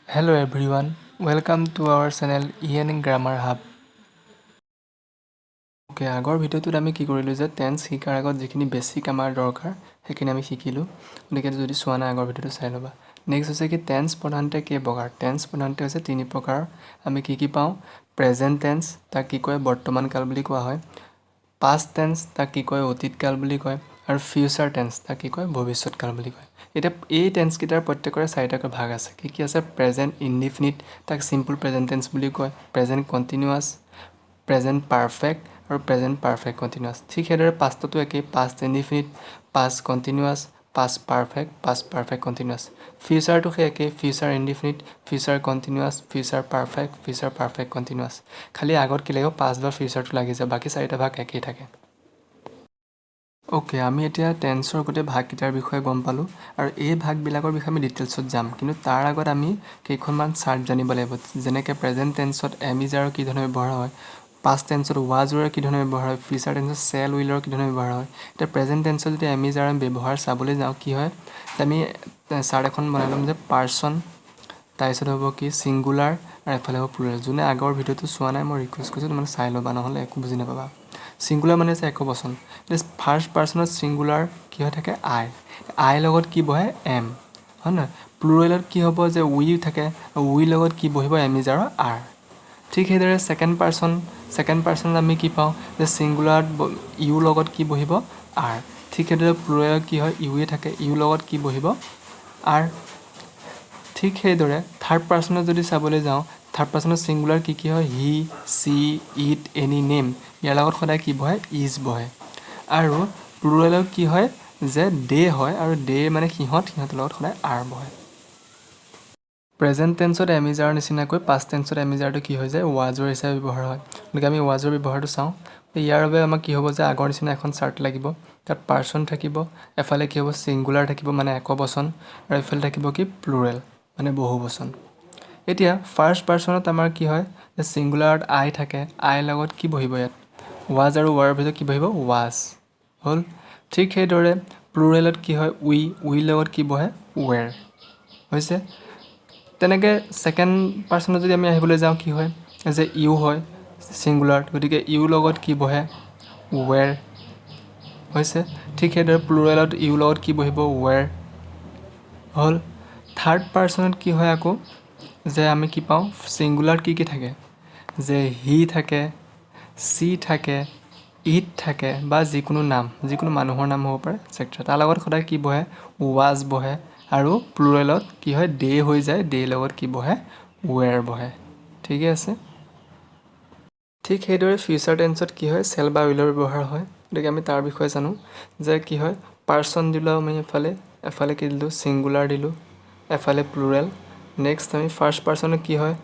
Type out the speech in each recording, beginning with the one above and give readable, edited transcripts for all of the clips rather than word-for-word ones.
Hello everyone, welcome to our channel ENgrammar Hub. Okay, আগৰ ভিডিঅ'টোত আমি কি কৰিলো যে টেন্স শিকাৰ আগত যিখিনি বেসিক আমাৰ দৰকাৰ সেইখিনি আমি শিকিলো। গতিকে যদি চোৱা নাই আগৰ ভিডিঅ'টো চাই লবা। নেক্সট হৈছে কি টেন্স প্ৰধানতে কেই প্ৰকাৰ? টেন্স প্ৰধানতে হৈছে তিনি প্ৰকাৰ। আমি কি পাওঁ? প্ৰেজেন্ট টেন্স, তাক কি কয় বৰ্তমান কাল বুলি কোৱা হয়। পাষ্ট টেন্স, তাক কি কয় অতীত কাল বুলি কয়, আৰু ফিউচাৰ টেন্স, তাক কি কয় ভৱিষ্যৎ কাল বুলি কয়। এটা এই টেন্স কিটাৰ প্ৰত্যেকৰে চাৰিটাকৈ ভাগ আছে। কি আছে? প্ৰেজেন্ট ইনডিফিনিট, তাক সিম্পল প্ৰেজেন্ট টেন্স বুলি কয়। প্ৰেজেন্ট কন্টিনিউয়াস, প্ৰেজেন্ট পাৰফেক্ট আৰু প্ৰেজেন্ট পাৰফেক্ট কন্টিনিউয়াস। ঠিক সেইদৰে পাষ্টতো একেই, past indefinite, past continuous, past perfect continuous. ফিউচাৰটো সেই একেই, future indefinite, future continuous, future perfect continuous. খালি আগত কি লাগিব? পাষ্ট বা ফিউচাৰটো লাগি যায়, বাকী চাৰিটা ভাগ একেই থাকে। ওকে, আমি এতিয়া টেন্সৰ গোটেই ভাগকেইটাৰ বিষয়ে গম পালোঁ, আৰু এই ভাগবিলাকৰ বিষয়ে আমি ডিটেইলছত যাম। কিন্তু তাৰ আগত আমি কেইখনমান চাৰ্ট জানিব লাগিব। যেনেকৈ প্ৰেজেন্ট টেন্সত এম ইজ আৰৰ কি ধৰণে ব্যৱহাৰ হয়, পাষ্ট টেন্সত ৱাজ ওৰৰ কি ধৰণে ব্যৱহাৰ হয়, ফিউচাৰ টেন্সত চেল উইলৰ কি ধৰণে ব্যৱহাৰ হয়। এতিয়া প্ৰেজেন্ট টেন্সত যদি এম ইজ আৰৰ ব্যৱহাৰ চাবলৈ যাওঁ কি হয়, আমি চাৰ্ট এখন বনাই ল'ম যে পাৰ্চন, তাৰপিছত হ'ব কি ছিংগুলাৰ, আৰু এফালে হ'ব প্লুৰেল। যোনে আগৰ ভিডিঅ'টো চোৱা নাই মই ৰিকুৱেষ্ট কৰিছোঁ তোমালোকে চাই ল'বা, নহ'লে একো বুজি নাপাবা। ছিংগুলাৰ মানে হৈছে একবচন। ফাৰ্ষ্ট পাৰ্চনত ছিংগুলাৰ কি হৈ থাকে? আই লগত কি বহে? এম, হয় নহয়? প্লুৰেলত কি হ'ব যে উই থাকে, উই লগত কি বহিব? এম ইজ আৰৰ আৰ। ঠিক সেইদৰে ছেকেণ্ড পাৰ্চনত আমি কি পাওঁ যে ছিংগুলাৰত ইউ লগত কি বহিব? আৰ। ঠিক সেইদৰে প্লুৰেলত কি হয়? ইউৱে থাকে, ইউ লগত কি বহিব? আৰ। ঠিক সেইদৰে থাৰ্ড পাৰ্চনত যদি চাবলৈ যাওঁ, থাৰ্ড পাৰ্চনত ছিংগুলাৰ কি হয়? হি, চি, ইট, এনি, নেম, ইয়াৰ লগত সদায় কি বহে? ইজ বহে। আৰু প্লুৰেলত কি হয়? যে দে হয়, আৰু দে মানে সিহঁতৰ লগত সদায় আৰ বহে। প্ৰেজেন্ট টেন্সত এম ইজ আৰৰ নিচিনাকৈ পাষ্ট টেন্সত এম ইজ আৰটো কি হৈ যায়? ৱাজৰ হিচাপে ব্যৱহাৰ হয়। গতিকে আমি ৱাজৰ ব্যৱহাৰটো চাওঁ। ইয়াৰ বাবে আমাক কি হ'ব যে আগৰ নিচিনা এখন চাৰ্ট লাগিব। তাত পাৰ্চন থাকিব, এফালে কি হ'ব? ছিংগুলাৰ থাকিব মানে একবচন, আৰু এফালে থাকিব কি? প্লুৰেল মানে বহুবচন। এতিয়া ফাৰ্ষ্ট পাৰ্চনত আমাৰ কি হয়? যে ছিংগুলাৰত আই থাকে, আইৰ লগত কি বহিব ইয়াত? ৱাজ, আৰু ৱাৰৰ ভিতৰত কি বহিব? ৱাজ হ'ল। ঠিক সেইদৰে প্লুৰেলত কি হয়? উইৰ লগত কি বহে? ৱেৰ হৈছে। তেনেকৈ ছেকেণ্ড পাৰ্চনত যদি আমি আহিবলৈ যাওঁ কি হয়? যে ইউ হয় ছিংগুলাৰত, গতিকে ইউৰ লগত কি বহে? ৱেৰ হৈছে। ঠিক সেইদৰে প্লুৰেলত ইউৰ লগত কি বহিব? ৱেৰ হ'ল। থাৰ্ড পাৰ্চনত কি হয় আকৌ? যে আমি কি পাওঁ? ছিংগুলাৰত কি থাকে? যে হি থাকে, চি থাকে, ইট থাকে, বা যিকোনো নাম, যিকোনো মানুহৰ নাম হ'ব পাৰে এটচেট্ৰা। তাৰ লগত সদায় কি বহে? ৱাজ বহে। আৰু প্লুৰেলত কি হয়? দে হৈ যায়, দে লগত কি বহে? ৱেৰ বহে। ঠিকে আছে। ঠিক সেইদৰে ফিউচাৰ টেন্সত কি হয়? চেল বা উইলৰ ব্যৱহাৰ হয়। গতিকে আমি তাৰ বিষয়ে জানো যে কি হয়? পাৰ্চন দিলোঁ আমি এফালে কি দিলোঁ? ছিংগুলাৰ দিলোঁ, এফালে প্লুৰেল। নেক্সট আমি ফাৰ্ষ্ট পাৰ্চনত কি হয়?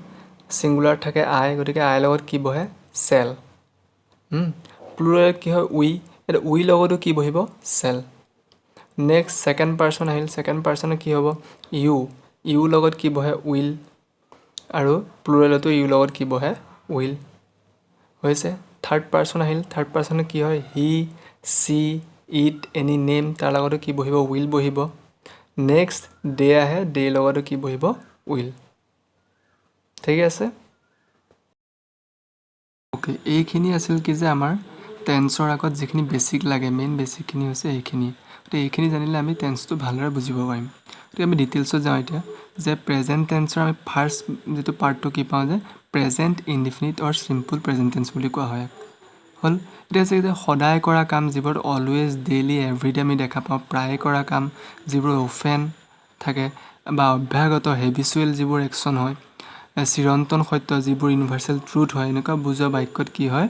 ছিংগুলাৰ থাকে আই, গতিকে আইৰ লগত কি বহে? চেল। প্লুৰেলত কি হয়? উই, এতিয়া উইৰ লগতো কি বহিব? চেল। নেক্সট ছেকেণ্ড পাৰ্চন আহিল, ছেকেণ্ড পাৰ্চনত কি হ'ব? ইউৰ লগত কি বহে? উইল, আৰু প্লুৰেলতো ইউৰ লগত কি বহে? উইল হৈছে। থাৰ্ড পাৰ্চন আহিল, থাৰ্ড পাৰ্চনত কি হয়? হি, চি, ইট, এনি, নেম, তাৰ লগতো কি বহিব? উইল বহিব। নেক্সট দে আহে, দেৰ লগতো কি বহিব? উইল। ঠিক আছে। অ'কে, এইখিনি আছিল কি যে আমাৰ টেন্সৰ আগত যিখিনি বেছিক লাগে, মেইন বেছিকখিনি হৈছে এইখিনি। গতিকে এইখিনি জানিলে আমি টেন্সটো ভালদৰে বুজিব পাৰিম। গতিকে আমি ডিটেইলছত যাওঁ এতিয়া, যে প্ৰেজেন্ট টেন্সৰ আমি ফাৰ্ষ্ট যিটো পাৰ্টটো কি পাওঁ যে প্ৰেজেন্ট ইনডিফিনিট অৰ চিম্পল প্ৰেজেন্ট টেন্স বুলি কোৱা হয় হ'ল। এতিয়া হৈছে যে সদায় কৰা কাম, যিবোৰ অলৱেজ, ডেইলি, এভৰিডে আমি দেখা পাওঁ, প্ৰায়ে কৰা কাম, যিবোৰ অফেন থাকে, বা অভ্যাসগত হেবিচুৱেল যিবোৰ একশ্যন হয়, চিৰন্তন সত্য যিবোৰ ইউনিভাৰ্চেল ট্ৰুথ হয়, এনেকুৱা বুজোৱা বাক্যত কি হয়?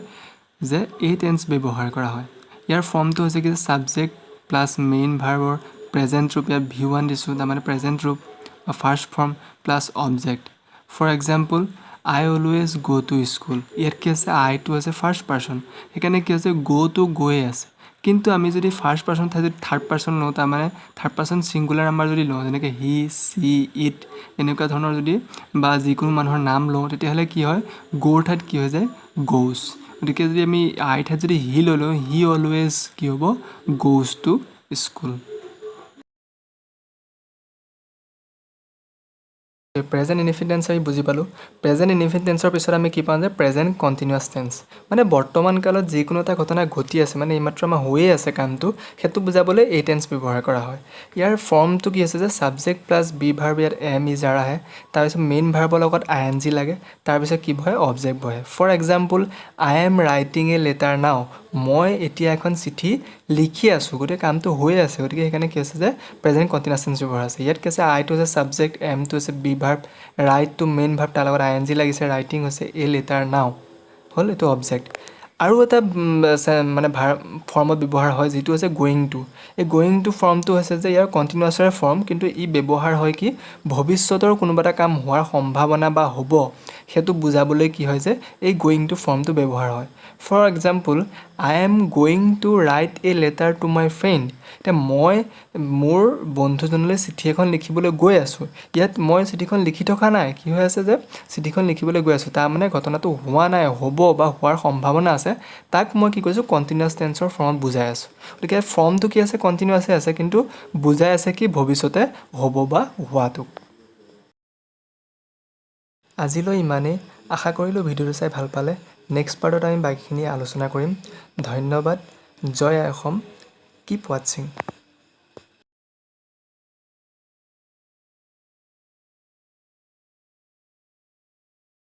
যে এই টেন্স ব্যৱহাৰ কৰা হয়। ইয়াৰ ফৰ্মটো হৈছে কি? ছাবজেক্ট প্লাছ মেইন ভাৰ্বৰ প্ৰেজেণ্ট ৰূপ, ইয়াত V1 দিছোঁ, তাৰমানে প্ৰেজেণ্ট ৰূপ বা first form plus object. For example, I always go' to school. ইয়াত কি আছে? আইটো আছে ফাৰ্ষ্ট পাৰ্চন, সেইকাৰণে কি আছে? গ'টো গৈয়ে আছে। কিন্তু আমি যদি ফাৰ্ষ্ট পাৰ্চন ঠাইত যদি থাৰ্ড পাৰ্চন লওঁ, তাৰমানে থাৰ্ড পাৰ্চন ছিংগুলাৰ নাম্বাৰ যদি লওঁ, যেনেকৈ হি, চি, ইট, এনেকুৱা ধৰণৰ যদি বা যিকোনো মানুহৰ নাম লওঁ, তেতিয়াহ'লে কি হয়? গ'ৰ ঠাইত কি হৈ যায়? গ'জ। গতিকে যদি আমি আই ঠাইত যদি হি লৈ লওঁ, হি অলৱেজ কি হ'ব? Goes to school. Present indefinite tense আমি বুজি পালোঁ প্ৰেজেণ্ট ইনডিফিনিট টেন্সৰ পিছত আমি কি পাওঁ যে প্ৰেজেণ্ট কণ্টিনিউৱাছ টেন্স মানে বৰ্তমান কালত যিকোনো এটা ঘটনা ঘটি আছে মানে এইমাত্ৰ আমাৰ হৈয়ে আছে কামটো সেইটো বুজাবলৈ এই টেন্স ব্যৱহাৰ কৰা হয় ইয়াৰ ফৰ্মটো কি আছে যে ছাবজেক্ট প্লাছ বি ভাৰ্ব ইয়াত এম ইজাৰ আহে তাৰপিছত মেইন ভাৰ্বৰ লগত আই এন জি লাগে তাৰপিছত কি বহে অবজেক্ট বহে for example I am writing a letter now মই এতিয়া এখন চিঠি লিখি আছোঁ গতিকে কামটো হৈয়ে আছে গতিকে সেইকাৰণে কি আছে যে প্ৰেজেণ্ট কণ্টিনিউৱাছ টেন্স ব্যৱহাৰ আছে ইয়াত কি আছে আইটো হৈছে ছাবজেক্ট এমটো হৈছে বি ভাৰ্ব ৰাইটটো মেইন ভাৰ্ব তাৰ লগত আই এন জি লাগিছে ৰাইটিং হৈছে এ লেটাৰ নাও হ'ল এইটো অবজেক্ট আৰু এটা মানে ফৰ্মত ব্যৱহাৰ হয় যিটো হৈছে গোয়িং টু এই গোয়িং টু ফৰ্মটো হৈছে যে ইয়াৰ কণ্টিনিউৱাছৰে ফৰ্ম কিন্তু ই ব্যৱহাৰ হয় কি ভৱিষ্যতৰ কোনোবা এটা কাম হোৱাৰ সম্ভাৱনা বা হ'ব সেইটো বুজাবলৈ কি হয় যে এই গোয়িং টু ফৰ্মটো ব্যৱহাৰ হয় for example I am going to write a letter to my friend এতিয়া মই মোৰ বন্ধুজনলৈ চিঠি এখন লিখিবলৈ গৈ আছোঁ ইয়াত মই চিঠিখন লিখি থকা নাই কি হৈ আছে যে চিঠিখন লিখিবলৈ গৈ আছোঁ তাৰমানে ঘটনাটো হোৱা নাই হ'ব বা হোৱাৰ সম্ভাৱনা আছে তাক মই কি কৈছোঁ কণ্টিনিউৱাছ টেন্সৰ ফৰ্মত বুজাই আছোঁ গতিকে ফৰ্মটো কি আছে কণ্টিনিউৱাছে আছে কিন্তু বুজাই আছে কি ভৱিষ্যতে হ'ব বা হোৱাটো আজিলৈ ইমানেই আশা কৰিলোঁ ভিডিঅ'টো চাই ভাল পালে নেক্সট পাৰ্টত আমি বাকীখিনি আলোচনা কৰিম ধন্যবাদ জয় অসম কিপ ৱাটছিং